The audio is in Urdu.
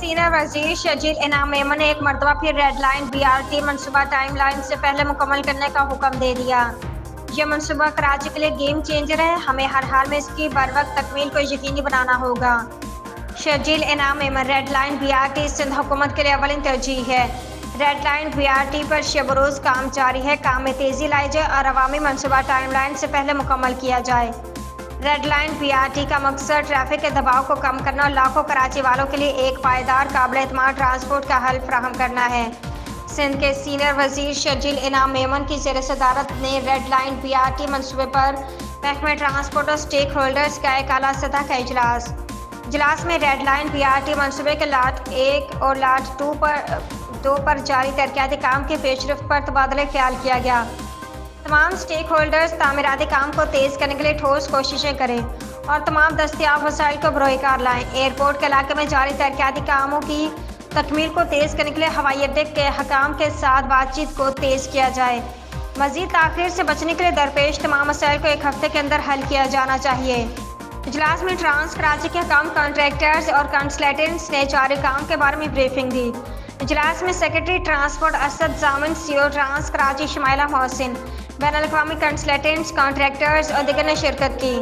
سینئر وزیر شرجیل انعام میمن نے ایک مرتبہ پھر ریڈ لائن BRT منصوبہ ٹائم لائن سے پہلے مکمل کرنے کا حکم دے دیا۔ یہ منصوبہ کراچی کے لیے گیم چینجر ہے، ہمیں ہر حال میں اس کی بروقت تکمیل کو یقینی بنانا ہوگا۔ Sharjeel Inam Memon: red line BRT Sindh حکومت کے لیے اولین ترجیح ہے۔ ریڈ لائن BRT پر شب روز کام جاری ہے، کام میں تیزی لائی جائے اور عوامی منصوبہ ٹائم لائن سے پہلے مکمل کیا جائے۔ ریڈ لائن BRT کا مقصد ٹریفک کے دباؤ کو کم کرنا اور لاکھوں کراچی والوں کے لیے ایک پائیدار، قابل اعتماد ٹرانسپورٹ کا حل فراہم کرنا ہے۔ سندھ کے سینئر وزیر شرجیل انعام میمن کی زیر صدارت نے ریڈ لائن BRT منصوبے پر محکمہ ٹرانسپورٹ اور اسٹیک ہولڈرز کا ایک اعلیٰ سطح کا اجلاس میں ریڈ لائن BRT منصوبے کے لاٹ 1 اور لاٹ 2 پر جاری ترقیاتی کام کی پیش رفت پر تبادلہ خیال کیا گیا۔ تمام اسٹیک ہولڈرز تعمیراتی کام کو تیز کرنے کے لیے ٹھوس کوششیں کریں اور تمام دستیاب وسائل کو بروئے کار لائیں۔ ایئرپورٹ کے علاقے میں جاری ترقیاتی کاموں کی تکمیل کو تیز کرنے کے لیے ہوائی اڈے کے حکام کے ساتھ بات چیت کو تیز کیا جائے۔ مزید تاخیر سے بچنے کے لیے درپیش تمام مسائل کو ایک ہفتے کے اندر حل کیا جانا چاہیے۔ اجلاس میں ٹرانس کراچی کے حکام، کنٹریکٹرز اور کنسلٹنٹس نے جاری کام کے بارے میں بریفنگ دی۔ اجلاس میں سیکرٹری ٹرانسپورٹ اسد ضامن، CO ٹرانس کراچی شمائلہ محسن، بین الاقوامی کنسلٹنٹس، کنٹریکٹرز اور دیگر نے شرکت کی۔